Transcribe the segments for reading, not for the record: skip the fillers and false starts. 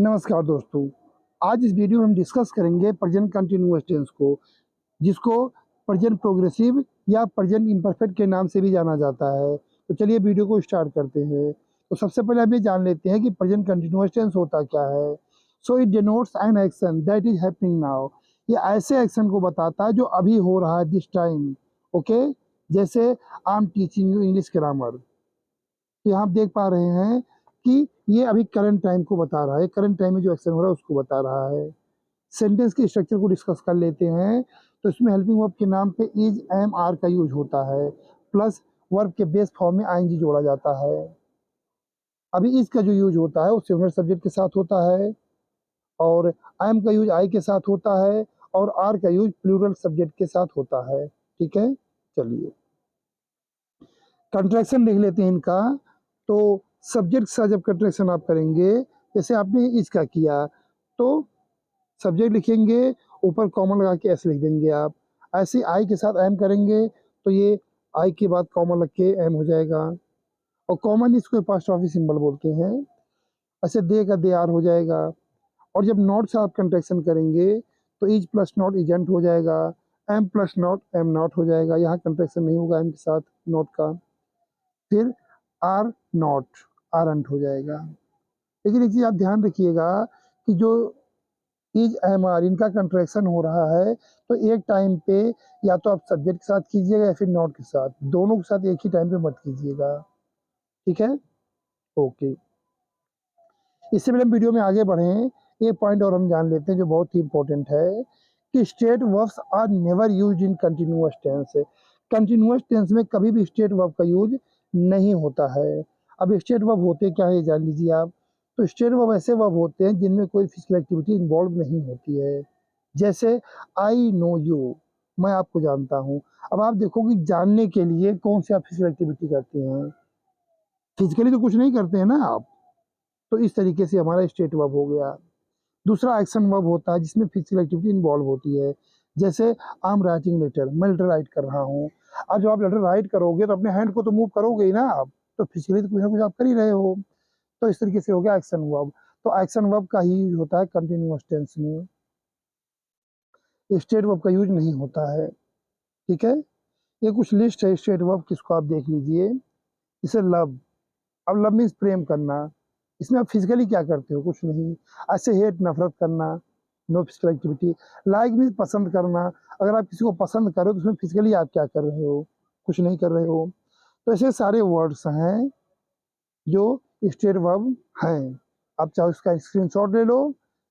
नमस्कार दोस्तों। आज इस वीडियो में हम डिस्कस करेंगे प्रेजेंट कंटिन्यूअस टेंस को, जिसको प्रेजेंट प्रोग्रेसिव या प्रेजेंट इम्परफेक्ट के नाम से भी जाना जाता है। तो चलिए वीडियो को स्टार्ट करते हैं। तो सबसे पहले हम ये जान लेते हैं कि प्रेजेंट कंटिन्यूअस टेंस होता क्या है। So it denotes N action that is happening now. ये ऐसे एक्शन को बताता है जो अभी हो रहा है, दिस टाइम। ओके, जैसे I am teaching you English grammar. तो यहाँ आप देख पा रहे हैं कि ये अभी करंट टाइम को बता रहा है, करंट टाइम में जो एक्शन हो रहा है उसको बता रहा है। सेंटेंस के स्ट्रक्चर को डिस्कस कर लेते हैं। तो इसमें हेल्पिंग वर्ब के नाम पे इज, एम, आर का यूज होता है, प्लस वर्ब के बेस फॉर्म में आईएनजी जोड़ा जाता है। अभी इज का जो यूज होता है वो सिंगुलर सब्जेक्ट के साथ होता है, और एम का यूज आई के साथ होता है, और आर का यूज प्लूरल सब्जेक्ट के साथ होता है। ठीक है, चलिए कंट्रैक्शन देख लेते हैं इनका। तो सब्जेक्ट के साथ जब कंट्रैक्शन आप करेंगे, जैसे आपने इसका किया, तो सब्जेक्ट लिखेंगे, ऊपर कॉमा लगा के एस लिख देंगे आप। ऐसे आई के साथ एम करेंगे तो ये आई के बाद कॉमा लग के एम हो जाएगा, और कॉमन इसको अपोस्ट्रोफी सिंबल बोलते हैं। ऐसे दे का दे आर हो जाएगा। और जब नॉट से आप कंट्रैक्शन करेंगे तो इज प्लस नॉट इजेंट हो जाएगा, M plus naught M naught हो जाएगा। यहाँ कंट्रैक्शन नहीं होगा एम के साथ नॉट का। फिर आर नॉट आरंट हो जाएगा। लेकिन एक चीज आप ध्यान रखिएगा कि जो इज, एम, आर इनका कंट्रैक्शन हो रहा है, तो एक टाइम पे या तो आप सब्जेक्ट के साथ कीजिएगा या फिर नॉट के साथ, दोनों के साथ एक ही टाइम पे मत कीजिएगा। ठीक है, ओके। इससे पहले हम वीडियो में आगे बढ़ें, एक पॉइंट और हम जान लेते हैं जो बहुत ही इंपॉर्टेंट है कि state verbs are never used in continuous tense. Continuous tense में कभी भी स्टेट वर्ब का यूज नहीं होता है। अब स्टेट वर्ब होते क्या है जान लीजिए आप। तो स्टेट वर्ब ऐसे वर्ब होते हैं जिनमें कोई फिजिकल एक्टिविटी इन्वॉल्व नहीं होती है। जैसे आई नो यू, मैं आपको जानता हूँ। अब आप देखो कि जानने के लिए कौन सी आप फिजिकल एक्टिविटी करते हैं, फिजिकली तो कुछ नहीं करते हैं ना आप। तो इस तरीके से हमारा स्टेट वर्ब हो गया। दूसरा एक्शन वर्ब होता है जिसमें फिजिकल एक्टिविटी इन्वॉल्व होती है। जैसे आई एम राइटिंग लेटर, मैं लेटर राइट कर रहा हूँ। अब जब आप लेटर राइट करोगे तो अपने हैंड को तो मूव करोगे ही ना आप, तो फिजिकली तो कुछ ना कुछ आप कर ही रहे हो। तो इस तरीके से हो गया एक्शन वर्ब। तो एक्शन वर्ब का ही यूज होता है कंटिन्यूअस टेंस में, स्टेट वर्ब का यूज नहीं होता है। ठीक है, ये कुछ लिस्ट है स्टेट वर्ब, किसको आप देख लीजिए। जैसे लव, अब लव मीन्स प्रेम करना। इसमें आप फिजिकली क्या करते हो, कुछ नहीं। ऐसे हेट, नफरत करना, no physical activity. Like means पसंद करना। अगर आप किसी को पसंद करो तो उसमें फिजिकली आप क्या कर रहे हो, कुछ नहीं कर रहे हो। तो ऐसे सारे वर्ड्स हैं जो स्टेट वर्ब हैं। आप चाहे उसका स्क्रीनशॉट ले लो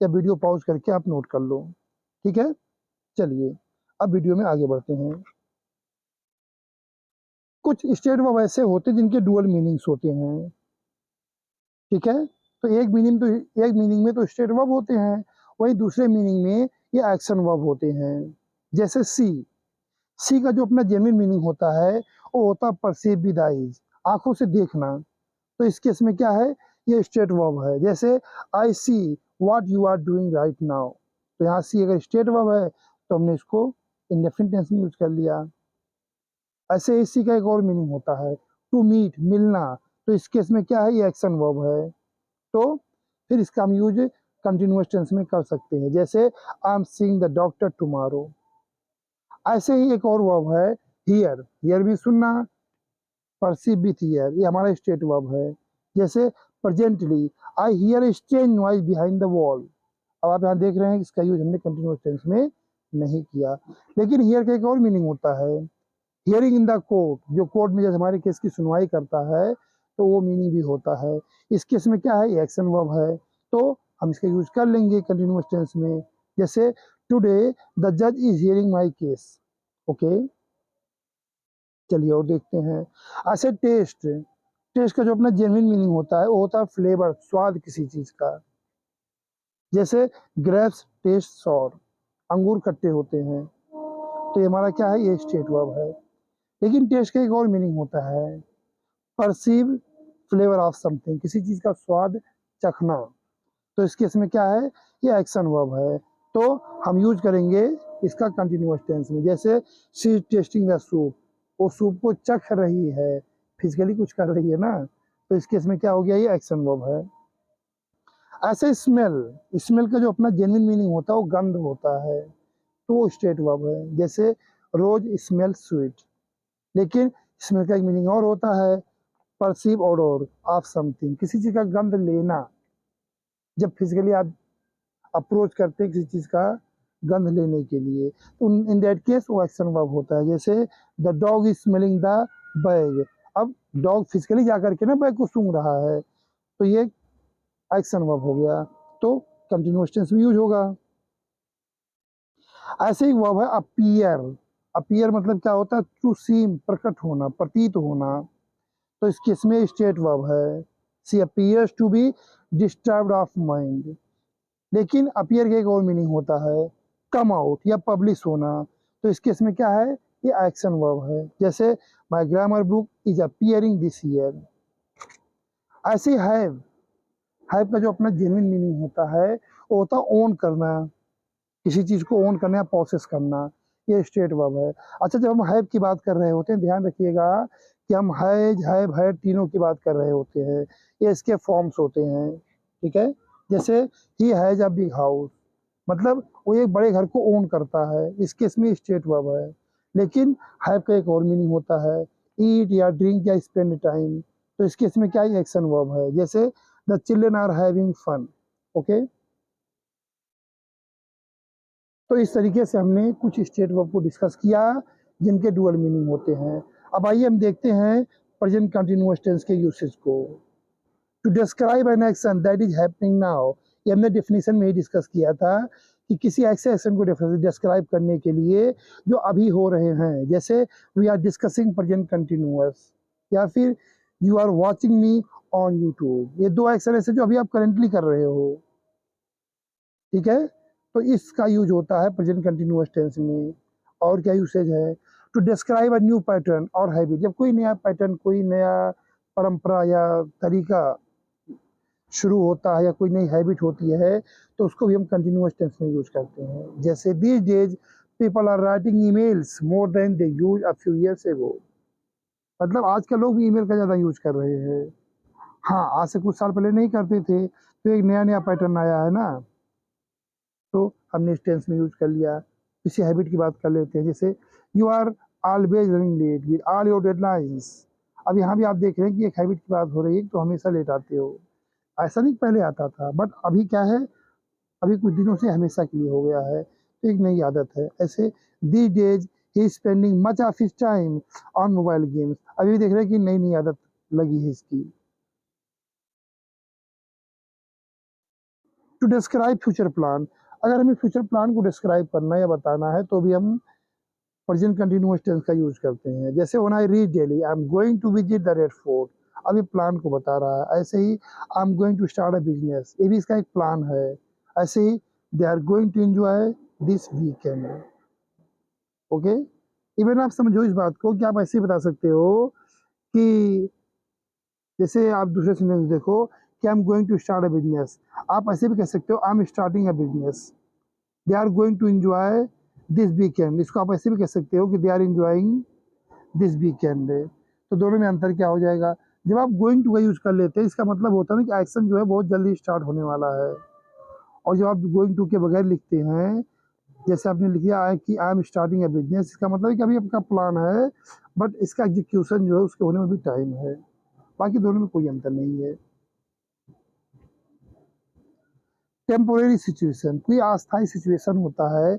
या वीडियो पॉज करके आप नोट कर लो। ठीक है, चलिए अब वीडियो में आगे बढ़ते हैं। कुछ स्टेट वर्ब ऐसे होते हैं जिनके डुअल मीनिंग्स होते हैं। ठीक है, तो एक मीनिंग में तो स्टेट वर्ब होते हैं, वही दूसरे मीनिंग में ये एक्शन वर्ब होते हैं। जैसे सी, सी का जो अपना जेन्युइन मीनिंग होता है वो होता है परसीव विद आईज, आंखों से देखना। तो इस केस में क्या है, ये स्टेट वर्ब है। जैसे I see what you are doing right now, तो यहाँ सी अगर स्टेट वर्ब है तो हमने इसको इंडेफिनिट टेंस में यूज कर लिया। ऐसे इसी का एक और मीनिंग होता है टू मीट, मिलना। तो इस केस में क्या है, ये एक्शन वर्ब है। तो फिर इसका हम यूज कंटिन्यूअस टेंस में कर सकते हैं। जैसे I am seeing the doctor tomorrow. ऐसे ही एक और वर्ब है हियर, हियर भी सुनना, परसीव विथ हियर, ये हमारा स्टेट वर्ब है। जैसे presently I hear a strange noise behind the wall. अब आप यहाँ देख रहे हैं इसका यूज हमने कंटिन्यूअस टेंस में नहीं किया। लेकिन हियर का एक और मीनिंग होता है हियरिंग इन द कोर्ट, जो कोर्ट में जैसे हमारे केस की सुनवाई करता है तो वो मीनिंग भी होता है। इस केस में क्या है, एक्शन वर्ब है, तो हम इसका यूज कर लेंगे कंटिन्यूअस टेंस में। जैसे टुडे द जज is hearing my case. Okay, चलिए और देखते हैं। ऐसे टेस्ट, टेस्ट का जो अपना जेन्युइन मीनिंग होता है वो होता है फ्लेवर, स्वाद किसी चीज का। जैसे ग्रेप्स टेस्ट सॉर, अंगूर खट्टे होते हैं। तो ये हमारा क्या है, ये स्टेट वर्ब है। लेकिन टेस्ट का एक और मीनिंग होता है परसीव फ्लेवर ऑफ समथिंग, किसी चीज का स्वाद चखना। तो इस केस में क्या है, ये एक्शन वर्ब है। तो हम यूज करेंगे इसका कंटिन्यूअस टेंस में। जैसे she is testing the soup, वो सूप को चख रही है, फिजिकली कुछ कर रही है ना। तो इस केस में क्या हो गया, ये एक्शन वर्ब है। ऐसे स्मेल का जो अपना जेन्युइन मीनिंग होता है वो गंध होता है, तो वो स्टेट वर्ब है। जैसे रोज स्मेल स्वीट, लेकिन स्मेल का एक मीनिंग और होता है, परसीव ओडोर ऑफ समथिंग, किसी चीज का गंध लेना। जब फिजिकली आप अप्रोच करते हैं किसी चीज का गंध लेने के लिए, तो इन दैट केस वो एक्शन वर्ब होता है। जैसे the dog is smelling the bag, अब डॉग फिजिकली जाकर के ना बैग को सूंघ रहा है, तो ये एक्शन वर्ब हो गया, तो कंटिन्यूअस टेंस में यूज होगा। ऐसे ही वर्ब है अपीयर। अपीयर मतलब क्या होता है, टू सीम, प्रकट होना, प्रतीत होना, तो इस केस में स्टेट वर्ब है। She appears to be disturbed of mind. लेकिन अपीयर का एक और मीनिंग होता है, कम आउट या पब्लिश होना, तो इस केस में क्या है, ये एक्शन वर्ब है। जैसे my grammar book is appearing this year. ऐसे हैव का जो अपना जेन्युइन मीनिंग होता है वो होता है ओन करना, किसी चीज को ओन करना या प्रोसेस करना, ये स्टेट वर्ब है। अच्छा, जब हम हैव की बात कर रहे होते हैं, ध्यान रखिएगा कि हम हैव तीनों की बात कर रहे होते हैं, ये इसके फॉर्म्स होते हैं, ठीक है। जैसे he has a big house, मतलब वो एक बड़े घर को ओन करता है, इस केस में स्टेट वर्ब है। लेकिन हैव का एक और मीनिंग होता है, ईट या ड्रिंक या स्पेंड टाइम, तो इस केस में क्या है, एक्शन वर्ब है। जैसे the children are having fun, okay. तो इस तरीके से हमने कुछ स्टेट वर्ब को डिस्कस किया जिनके डुअल मीनिंग होते हैं। अब आइए हम देखते हैं प्रेजेंट कंटिन्यूअस टेंस के यूसेज को। To describe an action that is happening now, ये हमने डेफिनेशन में ही डिस्कस किया था कि किसी ऐसे एक्शन को डिस्क्राइब करने के लिए जो अभी हो रहे हैं, जैसे we are discussing present continuous, या फिर you are watching me on YouTube. ये दो एक्शन ऐसे जो अभी आप करेंटली कर रहे हो, ठीक है। तो इसका यूज होता है प्रेजेंट कंटिन्यूअस टेंस में। और क्या यूसेज है, to describe a new pattern और हैबिट, जब कोई नया पैटर्न, कोई नया परंपरा या तरीका शुरू होता है या कोई नई हैबिट होती है, तो उसको भी हम कंटिन्यूअस टेंस में यूज करते हैं। जैसे these days people are writing emails more than they use a few years ago, मतलब आजकल लोग भी ईमेल का ज़्यादा यूज कर रहे हैं। हाँ, आज से कुछ साल पहले नहीं करते थे, तो एक नया नया पैटर्न आया है ना, तो हमने इस टेंस में यूज कर लिया। किसी हैबिट की बात कर लेते हैं, जैसे you are always running late with all your deadlines. अब यहाँ भी आप देख रहे हैं कि एक हैबिट की बात हो रही है, तो हमेशा लेट आते हो। ऐसा नहीं पहले आता था, बट अभी क्या है, अभी कुछ दिनों से हमेशा के लिए हो गया है, तो एक नई आदत है। ऐसे these days he spending much of his time on mobile games, अभी भी देख रहे हैं कि नई नई आदत लगी है इसकी। टू डिस्क्राइब फ्यूचर प्लान, अगर हमें फ्यूचर प्लान को डिस्क्राइब करना या बताना है, तो भी हम प्रेजेंट कंटिन्यूअस टेंस का यूज करते हैं। जैसे when I read daily I am going to visit the red fort, अभी प्लान को बता रहा है। ऐसे ही I am going to start a business, ये भी इसका एक प्लान है। ऐसे ही they are going to enjoy this weekend, okay. Even आप समझो इस बात को कि आप ऐसे ही बता सकते हो कि जैसे आप दूसरे सेंटेंस देखो कि I am going to start a business, आप ऐसे भी कह सकते हो I am starting a business. They are going to enjoy this weekend, इसको आप ऐसे भी कह सकते हो कि they are enjoying this weekend. तो दोनों में अंतर क्या हो जाएगा, जब आप गोइंग टू का यूज कर लेते हैं, इसका मतलब होता है ना कि एक्शन जो है बहुत जल्दी स्टार्ट होने वाला है। और जब आप गोइंग टू के बगैर लिखते हैं, जैसे आपने लिख दिया है कि I am starting A business, इसका मतलब है कि अभी आपका प्लान है, बट इसका एग्जीक्यूशन जो है उसके होने में भी टाइम है। बाकी दोनों में कोई अंतर नहीं है। टेम्पोरेरी सिचुएशन, कोई अस्थायी सिचुएशन होता है,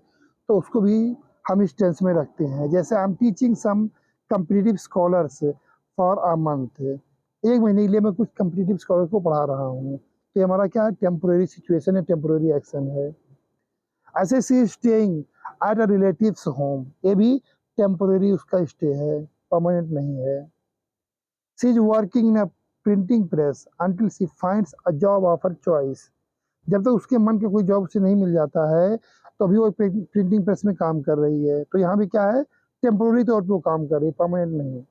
तो उसको भी हम इस टेंस में रखते हैं। जैसे I am teaching some competitive scholars for a month, एक महीने के लिए मैं कुछ कम्पिटिटिव स्कॉलर को पढ़ा रहा हूँ, तो ये हमारा क्या है, टेम्पोरेरी सिचुएशन है, टेम्पोरेरी एक्शन है। ऐसे she staying at a relative's home, ये भी टेम्पोरेरी उसका स्टे है, परमानेंट नहीं है। She is working in a printing press until she finds a job of her choice, जब तक उसके मन के कोई जॉब उसे नहीं मिल जाता है, तो अभी वो प्रिंटिंग प्रेस में काम कर रही है। तो यहाँ भी क्या है, टेम्पोररी तौर पे वो काम कर रही है, परमानेंट नहीं।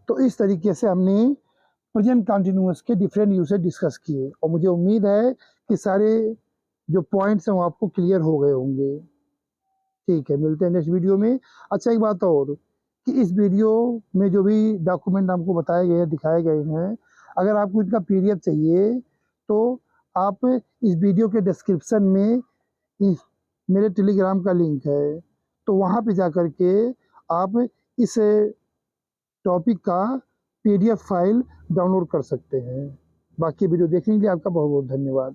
तो इस तरीके से हमने प्रेजेंट कंटिन्यूअस के डिफरेंट यूसेज डिस्कस किए, और मुझे उम्मीद है कि सारे जो पॉइंट्स हैं वो आपको क्लियर हो गए होंगे। ठीक है, मिलते हैं नेक्स्ट वीडियो में। अच्छा, एक बात और कि इस वीडियो में जो भी डॉक्यूमेंट आपको बताए गए हैं, दिखाए गए हैं, अगर आपको इनका पीडीएफ चाहिए तो आप इस वीडियो के डिस्क्रिप्शन में मेरे टेलीग्राम का लिंक है, तो वहाँ पे जा कर के आप इस टॉपिक का पीडीएफ फाइल डाउनलोड कर सकते हैं। बाकी वीडियो देखने के लिए आपका बहुत बहुत धन्यवाद।